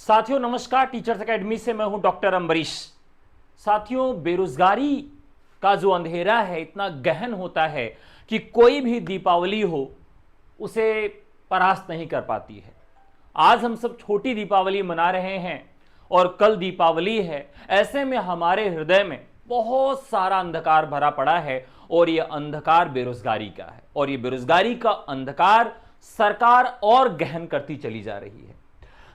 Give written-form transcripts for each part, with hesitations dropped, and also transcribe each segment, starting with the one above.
साथियों नमस्कार, teachers academy से मैं हूं डॉक्टर अम्बरीश। साथियों, बेरोजगारी का जो अंधेरा है इतना गहन होता है कि कोई भी दीपावली हो उसे परास्त नहीं कर पाती है। आज हम सब छोटी दीपावली मना रहे हैं और कल दीपावली है। ऐसे में हमारे हृदय में बहुत सारा अंधकार भरा पड़ा है और यह अंधकार बेरोजगारी का है और यह बेरोजगारी का अंधकार सरकार और गहन करती चली जा रही है।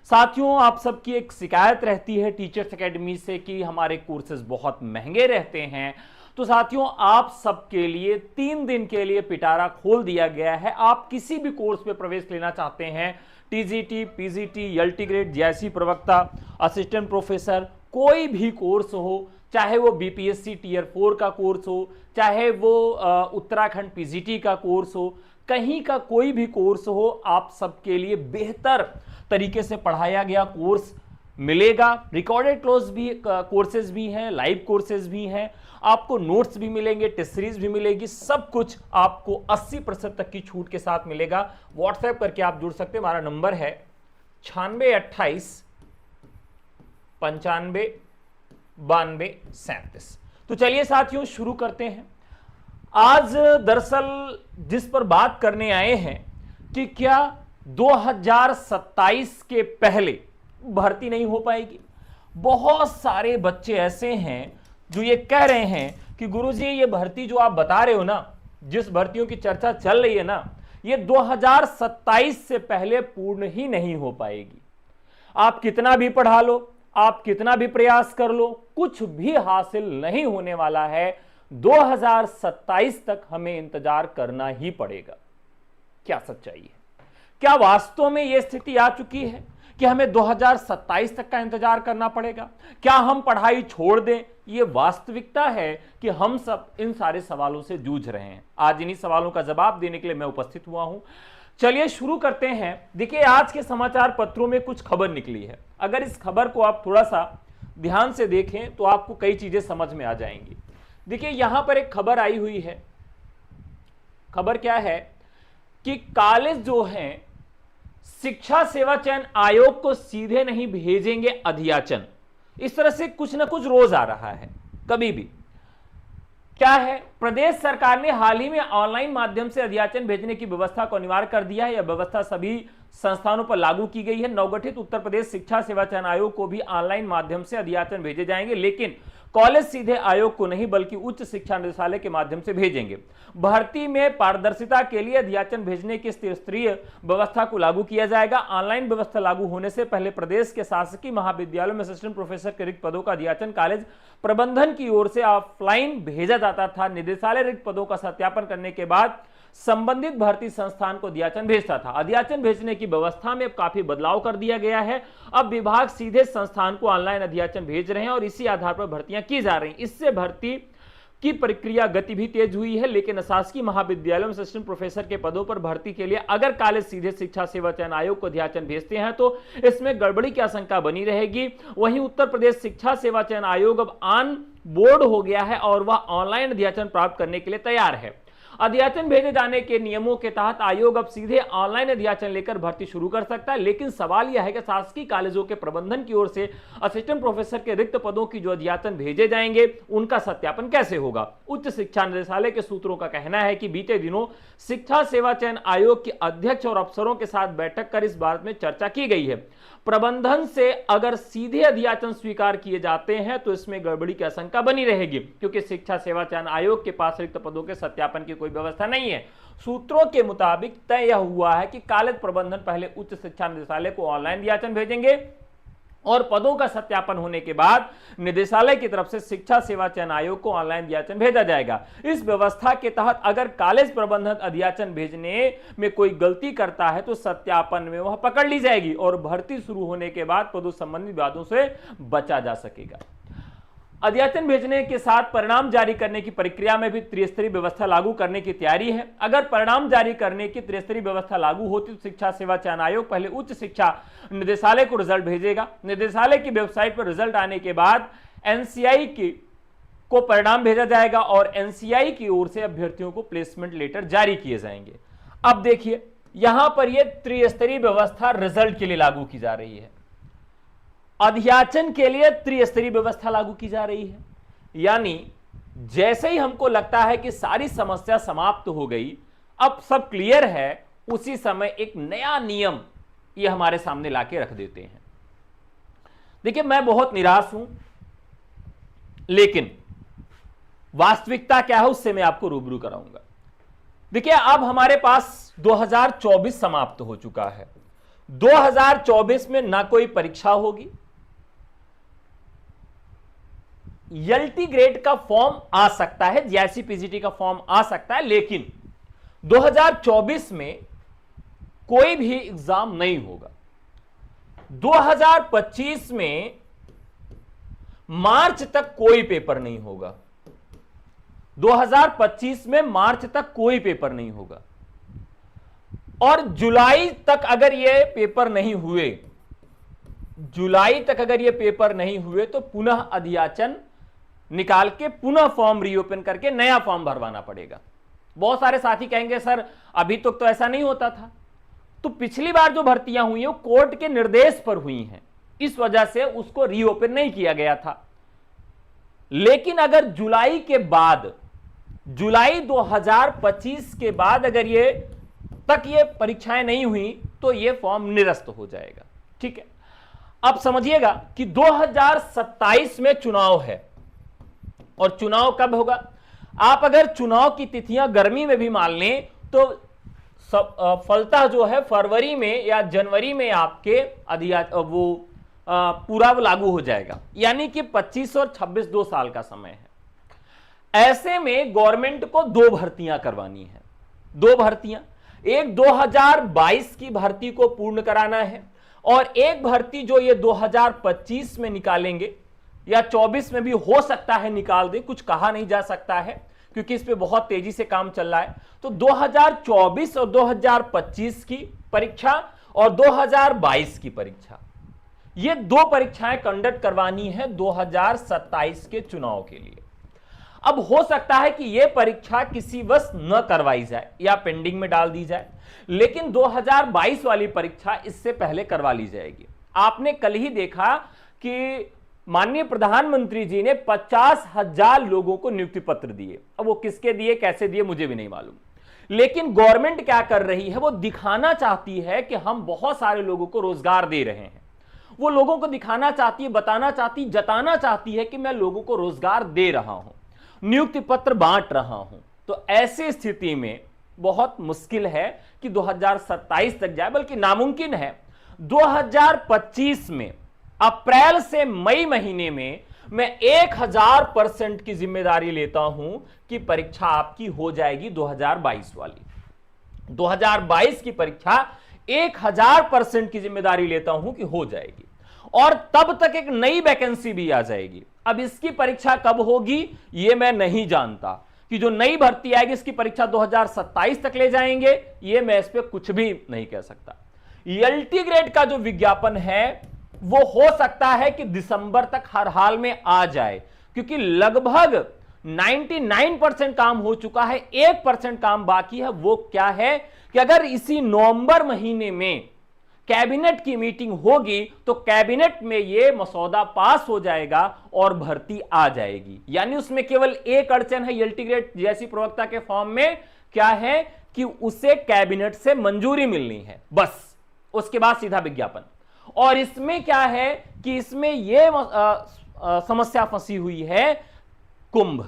साथियों, आप सबकी एक शिकायत रहती है टीचर्स एकेडमी से कि हमारे कोर्सेज बहुत महंगे रहते हैं। तो साथियों, आप सबके लिए 3 दिन के लिए पिटारा खोल दिया गया है। आप किसी भी कोर्स में प्रवेश लेना चाहते हैं, TGT, PGT, LT grade, JIC प्रवक्ता, असिस्टेंट प्रोफेसर, कोई भी कोर्स हो, चाहे वो बीपीएससी टियर 4 का कोर्स हो, चाहे वो उत्तराखंड पीजीटी का कोर्स हो, कहीं का कोई भी कोर्स हो, आप सबके लिए बेहतर तरीके से पढ़ाया गया कोर्स मिलेगा। रिकॉर्डेड क्लास भी कोर्सेज भी हैं, लाइव कोर्सेज भी हैं, आपको नोट्स भी मिलेंगे, टेस्ट सीरीज भी मिलेगी। सब कुछ आपको 80% तक की छूट के साथ मिलेगा। व्हाट्सएप करके आप जुड़ सकते हैं। हमारा नंबर है 9628 95 92 37। तो चलिए साथियों शुरू करते हैं। आज दरअसल जिस पर बात करने आए हैं कि क्या 2027 के पहले भर्ती नहीं हो पाएगी। बहुत सारे बच्चे ऐसे हैं जो ये कह रहे हैं कि गुरुजी ये भर्ती जो आप बता रहे हो ना, जिस भर्तियों की चर्चा चल रही है ना, ये 2027 से पहले पूर्ण ही नहीं हो पाएगी। आप कितना भी पढ़ा लो, आप कितना भी प्रयास कर लो, कुछ भी हासिल नहीं होने वाला है। 2027 तक हमें इंतजार करना ही पड़ेगा। क्या सच्चाई है? क्या वास्तव में यह स्थिति आ चुकी है कि हमें 2027 तक का इंतजार करना पड़ेगा? क्या हम पढ़ाई छोड़ दें? यह वास्तविकता है कि हम सब इन सारे सवालों से जूझ रहे हैं। आज इन्हीं सवालों का जवाब देने के लिए मैं उपस्थित हुआ हूं। चलिए शुरू करते हैं। देखिए, आज के समाचार पत्रों में कुछ खबर निकली है। अगर इस खबर को आप थोड़ा सा ध्यान से देखें तो आपको कई चीजें समझ में आ जाएंगी। देखिए, यहां पर एक खबर आई हुई है। खबर क्या है कि कॉलेज जो हैं शिक्षा सेवा चयन आयोग को सीधे नहीं भेजेंगे अध्याचन। इस तरह से कुछ ना कुछ रोज आ रहा है, कभी भी। क्या है? प्रदेश सरकार ने हाल ही में ऑनलाइन माध्यम से अध्याचन भेजने की व्यवस्था को अनिवार्य कर दिया है। यह व्यवस्था सभी संस्थानों पर लागू की गई है। नवगठित उत्तर प्रदेश शिक्षा सेवा चयन आयोग को भी ऑनलाइन माध्यम से अध्याचन भेजे जाएंगे, लेकिन कॉलेज सीधे आयोग को नहीं बल्कि उच्च शिक्षा निदेशालय के माध्यम से भेजेंगे। भर्ती में पारदर्शिता के लिए अध्याचन भेजने की त्रिस्तरीय व्यवस्था को लागू किया जाएगा। ऑनलाइन व्यवस्था लागू होने से पहले प्रदेश के शासकीय महाविद्यालयों में असिस्टेंट प्रोफेसर के रिक्त पदों का अध्याचन कॉलेज प्रबंधन की ओर से ऑफलाइन भेजा जाता था। निदेशालय रिक्त पदों का सत्यापन करने के बाद संबंधित भर्ती संस्थान को अध्याचन भेजता था। अध्याचन भेजने की व्यवस्था में काफी बदलाव कर दिया गया है। अब विभाग सीधे संस्थान को ऑनलाइन अध्याचन भेज रहे हैं और इसी आधार पर भर्तियां की जा रही हैं। इससे भर्ती की प्रक्रिया गति भी तेज हुई है, लेकिन शासकीय महाविद्यालयों में असिस्टेंट प्रोफेसर के पदों पर भर्ती के लिए अगर कॉलेज सीधे शिक्षा सेवा चयन आयोग को अध्याचन भेजते हैं तो इसमें गड़बड़ी की आशंका बनी रहेगी। वहीं उत्तर प्रदेश शिक्षा सेवा चयन आयोग अब ऑन बोर्ड हो गया है और वह ऑनलाइन अध्याचन प्राप्त करने के लिए तैयार है। अध्याचन भेजे जाने के नियमों के तहत आयोग अब सीधे ऑनलाइन अध्याचन लेकर भर्ती शुरू कर सकता है, लेकिन सवाल यह है कि शासकीय कॉलेजों के प्रबंधन की ओर से असिस्टेंट प्रोफेसर के रिक्त पदों की जो अध्याचन भेजे जाएंगे उनका सत्यापन कैसे होगा। उच्च शिक्षा निदेशालय के सूत्रों का कहना है कि बीते दिनों शिक्षा सेवा चयन आयोग के अध्यक्ष और अफसरों के साथ बैठक कर इस बारे में चर्चा की गई है। प्रबंधन से अगर सीधे अध्याचन स्वीकार किए जाते हैं तो इसमें गड़बड़ी की आशंका बनी रहेगी, क्योंकि शिक्षा सेवा चयन आयोग के पास रिक्त पदों के सत्यापन की कोई व्यवस्था नहीं है। सूत्रों के मुताबिक तय हुआ है कि कॉलेज प्रबंधन पहले उच्च शिक्षा निदेशालय को ऑनलाइन अध्याचन भेजेंगे और पदों का सत्यापन होने के बाद निदेशालय की तरफ से शिक्षा सेवा चयन आयोग को ऑनलाइन अध्याचन भेजा जाएगा। इस व्यवस्था के तहत अगर कॉलेज प्रबंधन अध्याचन भेजने में कोई गलती करता है तो सत्यापन में वह पकड़ ली जाएगी और भर्ती शुरू होने के बाद पदों संबंधी विवादों से बचा जा सकेगा। अध्याचन भेजने के साथ परिणाम जारी करने की प्रक्रिया में भी त्रिस्तरीय व्यवस्था लागू करने की तैयारी है। अगर परिणाम जारी करने की त्रिस्तरीय व्यवस्था लागू होती तो शिक्षा सेवा चयन आयोग पहले उच्च शिक्षा निदेशालय को रिजल्ट भेजेगा। निदेशालय की वेबसाइट पर रिजल्ट आने के बाद एनसीआई को परिणाम भेजा जाएगा और एनसीआई की ओर से अभ्यर्थियों को प्लेसमेंट लेटर जारी किए जाएंगे। अब देखिए, यहां पर यह त्रिस्तरीय व्यवस्था रिजल्ट के लिए लागू की जा रही है। अध्याचन के लिए त्रिस्तरीय व्यवस्था लागू की जा रही है, यानी जैसे ही हमको लगता है कि सारी समस्या समाप्त हो गई, अब सब क्लियर है, उसी समय एक नया नियम ये हमारे सामने लाके रख देते हैं। देखिए, मैं बहुत निराश हूं, लेकिन वास्तविकता क्या है उससे मैं आपको रूबरू कराऊंगा। देखिए, अब हमारे पास 2024 समाप्त हो चुका है। 2024 में ना कोई परीक्षा होगी, एलटी ग्रेड का फॉर्म आ सकता है, जीआईसी पीजीटी का फॉर्म आ सकता है, लेकिन 2024 में कोई भी एग्जाम नहीं होगा। 2025 में मार्च तक कोई पेपर नहीं होगा। 2025 में मार्च तक कोई पेपर नहीं होगा, और जुलाई तक अगर ये पेपर नहीं हुए, जुलाई तक अगर ये पेपर नहीं हुए तो पुनः अध्याचन निकाल के पुनः फॉर्म रीओपन करके नया फॉर्म भरवाना पड़ेगा। बहुत सारे साथी कहेंगे सर अभी तक तो ऐसा नहीं होता था। तो पिछली बार जो भर्तियां हुई हैं वो कोर्ट के निर्देश पर हुई हैं, इस वजह से उसको रीओपन नहीं किया गया था। लेकिन अगर जुलाई के बाद, जुलाई 2025 के बाद अगर ये परीक्षाएं नहीं हुई तो ये फॉर्म निरस्त हो जाएगा। ठीक है, अब समझिएगा कि 2027 में चुनाव है, और चुनाव कब होगा? आप अगर चुनाव की तिथियां गर्मी में भी मान लें तो फलतः जो है फरवरी में या जनवरी में आपके पूरा लागू हो जाएगा, यानी कि 25 और 26 2 साल का समय है। ऐसे में गवर्नमेंट को 2 भर्तियां करवानी है, 2 भर्तियां, एक 2022 की भर्ती को पूर्ण कराना है, और एक भर्ती जो ये 2025 में निकालेंगे या 24 में भी हो सकता है निकाल दे, कुछ कहा नहीं जा सकता है क्योंकि इस पे बहुत तेजी से काम चल रहा है। तो 2024 और 2025 की परीक्षा और 2022 की परीक्षा, ये 2 परीक्षाएं कंडक्ट करवानी है 2027 के चुनाव के लिए। अब हो सकता है कि यह परीक्षा किसी वश न करवाई जाए या पेंडिंग में डाल दी जाए, लेकिन 2022 वाली परीक्षा इससे पहले करवा ली जाएगी। आपने कल ही देखा कि माननीय प्रधानमंत्री जी ने 50,000 लोगों को नियुक्ति पत्र दिए। अब वो किसके दिए, कैसे दिए, मुझे भी नहीं मालूम, लेकिन गवर्नमेंट क्या कर रही है, वो दिखाना चाहती है कि हम बहुत सारे लोगों को रोजगार दे रहे हैं। वो लोगों को दिखाना चाहती है, बताना चाहती, जताना चाहती है कि मैं लोगों को रोजगार दे रहा हूं, नियुक्ति पत्र बांट रहा हूं। तो ऐसी स्थिति में बहुत मुश्किल है कि 2027 तक जाए, बल्कि नामुमकिन है। 2025 में अप्रैल से मई महीने में मैं 1000% की जिम्मेदारी लेता हूं कि परीक्षा आपकी हो जाएगी 2022 वाली। 2022 की परीक्षा 1000% की जिम्मेदारी लेता हूं कि हो जाएगी, और तब तक एक नई वैकेंसी भी आ जाएगी। अब इसकी परीक्षा कब होगी यह मैं नहीं जानता, कि जो नई भर्ती आएगी इसकी परीक्षा 2027 तक ले जाएंगे, यह मैं इस पर कुछ भी नहीं कह सकता। एलटी ग्रेड का जो विज्ञापन है वो हो सकता है कि दिसंबर तक हर हाल में आ जाए, क्योंकि लगभग 99% काम हो चुका है, 1% काम बाकी है। वो क्या है कि अगर इसी नवंबर महीने में कैबिनेट की मीटिंग होगी तो कैबिनेट में यह मसौदा पास हो जाएगा और भर्ती आ जाएगी। यानी उसमें केवल एक अड़चन है एलटी ग्रेड जैसी प्रवक्ता के फॉर्म में, क्या है कि उसे कैबिनेट से मंजूरी मिलनी है, बस उसके बाद सीधा विज्ञापन। और इसमें क्या है कि इसमें यह समस्या फंसी हुई है कुंभ।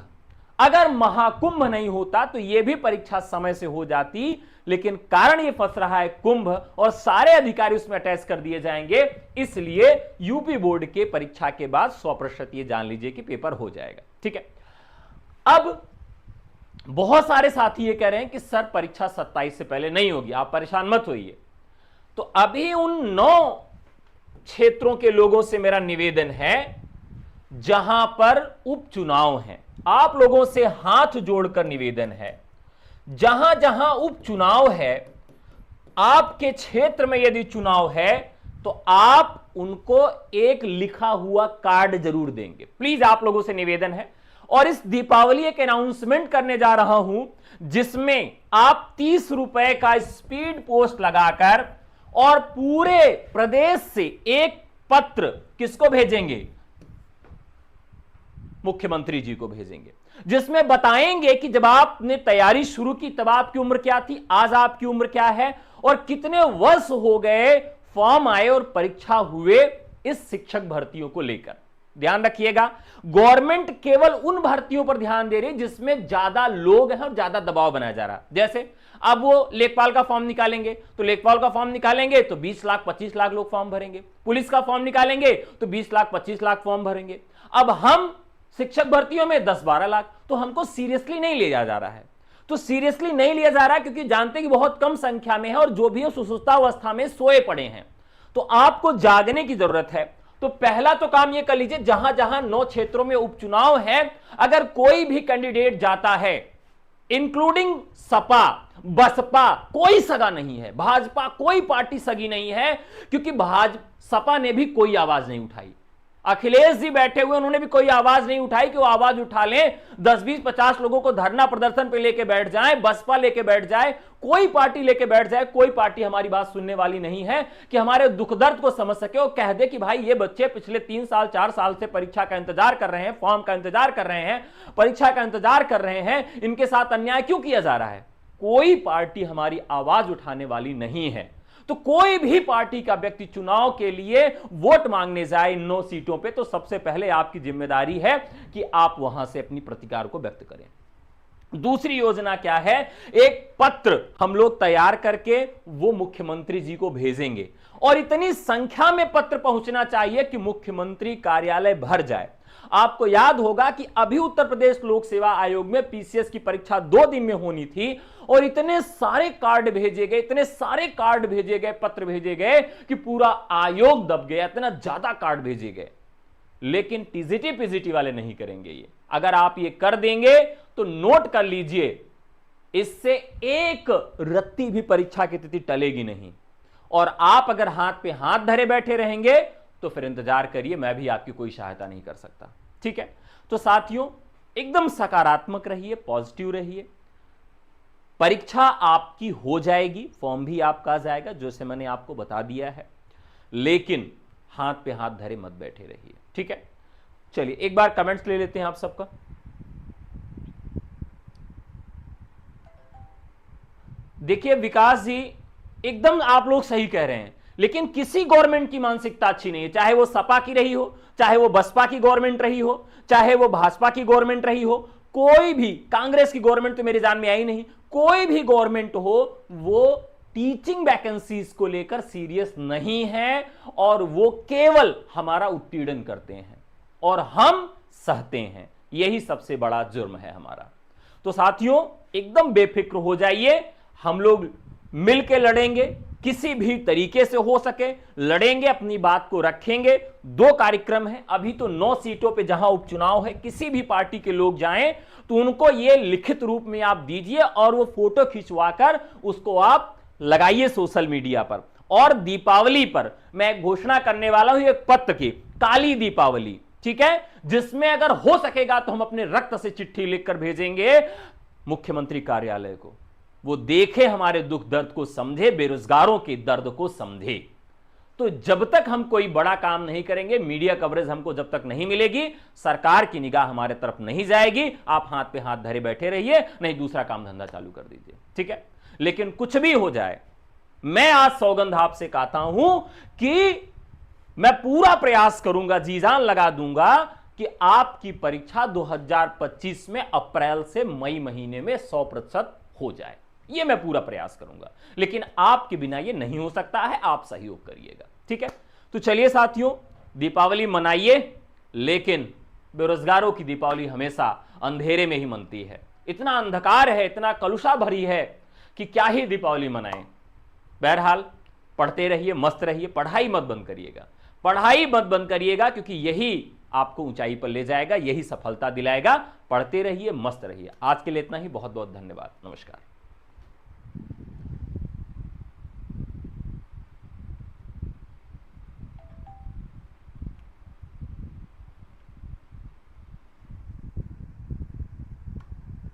अगर महाकुंभ नहीं होता तो यह भी परीक्षा समय से हो जाती, लेकिन कारण यह फंस रहा है कुंभ, और सारे अधिकारी उसमें अटैच कर दिए जाएंगे। इसलिए यूपी बोर्ड के परीक्षा के बाद 100% ये जान लीजिए कि पेपर हो जाएगा। ठीक है, अब बहुत सारे साथी ये कह रहे हैं कि सर परीक्षा 27 से पहले नहीं होगी, आप परेशान मत होइए। तो अभी उन 9 क्षेत्रों के लोगों से मेरा निवेदन है जहां पर उपचुनाव है, आप लोगों से हाथ जोड़कर निवेदन है, जहां जहां उपचुनाव है, आपके क्षेत्र में यदि चुनाव है तो आप उनको एक लिखा हुआ कार्ड जरूर देंगे। प्लीज आप लोगों से निवेदन है। और इस दीपावली एक अनाउंसमेंट करने जा रहा हूं जिसमें आप 30 रुपए का स्पीड पोस्ट लगाकर और पूरे प्रदेश से एक पत्र किसको भेजेंगे? मुख्यमंत्री जी को भेजेंगे, जिसमें बताएंगे कि जब आपने तैयारी शुरू की तब आपकी उम्र क्या थी, आज आपकी उम्र क्या है, और कितने वर्ष हो गए फॉर्म आए और परीक्षा हुए इस शिक्षक भर्तियों को लेकर। ध्यान रखिएगा, गवर्नमेंट केवल उन भर्तियों पर ध्यान दे रही जिसमें ज्यादा लोग हैं और ज्यादा दबाव बनाया जा रहा है। जैसे अब वो लेखपाल का फॉर्म निकालेंगे तो लेखपाल का फॉर्म निकालेंगे तो 20 लाख 25 लाख लोग फॉर्म भरेंगे, पुलिस का फॉर्म निकालेंगे तो 20 लाख 25 लाख फॉर्म भरेंगे। अब हम शिक्षक भर्तियों में 10-12 लाख, तो हमको सीरियसली नहीं लिया जा रहा है। तो सीरियसली नहीं लिया जा रहा है क्योंकि जानते हैं कि बहुत कम संख्या में है और जो भी है सुसुप्तावस्था में सोए पड़े हैं। तो आपको जागने की जरूरत है। तो पहला तो काम यह कर लीजिए, जहां जहां 9 क्षेत्रों में उपचुनाव है, अगर कोई भी कैंडिडेट जाता है, इंक्लूडिंग सपा बसपा, कोई सगा नहीं है, भाजपा कोई पार्टी सगी नहीं है, क्योंकि सपा ने भी कोई आवाज नहीं उठाई। अखिलेश जी बैठे हुए, उन्होंने भी कोई आवाज नहीं उठाई कि वो आवाज उठा लें, 10-20-50 लोगों को धरना प्रदर्शन पे लेके बैठ जाए, बसपा लेके बैठ जाए, कोई पार्टी लेके बैठ जाए, कोई पार्टी हमारी बात सुनने वाली नहीं है कि हमारे दुख दर्द को समझ सके और कह दे कि भाई ये बच्चे पिछले 3 साल 4 साल से परीक्षा का इंतजार कर रहे हैं, फॉर्म का इंतजार कर रहे हैं, परीक्षा का इंतजार कर रहे हैं, इनके साथ अन्याय क्यों किया जा रहा है। कोई पार्टी हमारी आवाज उठाने वाली नहीं है। तो कोई भी पार्टी का व्यक्ति चुनाव के लिए वोट मांगने जाए 9 सीटों पे, तो सबसे पहले आपकी जिम्मेदारी है कि आप वहां से अपनी प्रतिकार को व्यक्त करें। दूसरी योजना क्या है, एक पत्र हम लोग तैयार करके वो मुख्यमंत्री जी को भेजेंगे, और इतनी संख्या में पत्र पहुंचना चाहिए कि मुख्यमंत्री कार्यालय भर जाए। आपको याद होगा कि अभी उत्तर प्रदेश लोक सेवा आयोग में पीसीएस की परीक्षा 2 दिन में होनी थी, और इतने सारे कार्ड भेजे गए, इतने सारे कार्ड भेजे गए, पत्र भेजे गए कि पूरा आयोग दब गया, इतना ज्यादा कार्ड भेजे गए। लेकिन टीजीटी पीजीटी वाले नहीं करेंगे ये। अगर आप ये कर देंगे तो नोट कर लीजिए, इससे एक रत्ती भी परीक्षा की तिथि टलेगी नहीं। और आप अगर हाथ पे हाथ धरे बैठे रहेंगे तो फिर इंतजार करिए, मैं भी आपकी कोई सहायता नहीं कर सकता। ठीक है, तो साथियों एकदम सकारात्मक रहिए, पॉजिटिव रहिए। परीक्षा आपकी हो जाएगी, फॉर्म भी आपका आ जाएगा, जैसे मैंने आपको बता दिया है, लेकिन हाथ पे हाथ धरे मत बैठे रहिए। ठीक है, चलिए एक बार कमेंट्स ले लेते हैं आप सबका। देखिए विकास जी, एकदम आप लोग सही कह रहे हैं, लेकिन किसी गवर्नमेंट की मानसिकता अच्छी नहीं है, चाहे वो सपा की रही हो, चाहे वो बसपा की गवर्नमेंट रही हो, चाहे वो भाजपा की गवर्नमेंट रही हो, कोई भी, कांग्रेस की गवर्नमेंट तो मेरे जान में आई नहीं, कोई भी गवर्नमेंट हो, वो टीचिंग वैकेंसीज को लेकर सीरियस नहीं है, और वो केवल हमारा उत्पीड़न करते हैं और हम सहते हैं। यही सबसे बड़ा जुर्म है हमारा। तो साथियों एकदम बेफिक्र हो जाइए, हम लोग मिलकर लड़ेंगे, किसी भी तरीके से हो सके लड़ेंगे, अपनी बात को रखेंगे। 2 कार्यक्रम है, अभी तो 9 सीटों पे जहां उपचुनाव है, किसी भी पार्टी के लोग जाएं तो उनको ये लिखित रूप में आप दीजिए, और वो फोटो खिंचवाकर उसको आप लगाइए सोशल मीडिया पर। और दीपावली पर मैं घोषणा करने वाला हूं एक पत्र की, काली दीपावली, ठीक है, जिसमें अगर हो सकेगा तो हम अपने रक्त से चिट्ठी लिखकर भेजेंगे मुख्यमंत्री कार्यालय को। वो देखे, हमारे दुख दर्द को समझे, बेरोजगारों के दर्द को समझे। तो जब तक हम कोई बड़ा काम नहीं करेंगे, मीडिया कवरेज हमको जब तक नहीं मिलेगी, सरकार की निगाह हमारे तरफ नहीं जाएगी, आप हाथ पे हाथ धरे बैठे रहिए, नहीं दूसरा काम धंधा चालू कर दीजिए। ठीक है, लेकिन कुछ भी हो जाए, मैं आज सौगंध आपसे कहता हूं कि मैं पूरा प्रयास करूंगा, जी जान लगा दूंगा कि आपकी परीक्षा 2025 में अप्रैल से मई महीने में 100% हो जाए। ये मैं पूरा प्रयास करूंगा, लेकिन आपके बिना ये नहीं हो सकता है, आप सहयोग करिएगा। ठीक है, तो चलिए साथियों, दीपावली मनाइए, लेकिन बेरोजगारों की दीपावली हमेशा अंधेरे में ही मनती है। इतना अंधकार है, इतना कलुषा भरी है कि क्या ही दीपावली मनाएं। बहरहाल पढ़ते रहिए, मस्त रहिए, पढ़ाई मत बंद करिएगा, पढ़ाई मत बंद करिएगा, क्योंकि यही आपको ऊंचाई पर ले जाएगा, यही सफलता दिलाएगा। पढ़ते रहिए, मस्त रहिए। आज के लिए इतना ही, बहुत बहुत धन्यवाद, नमस्कार।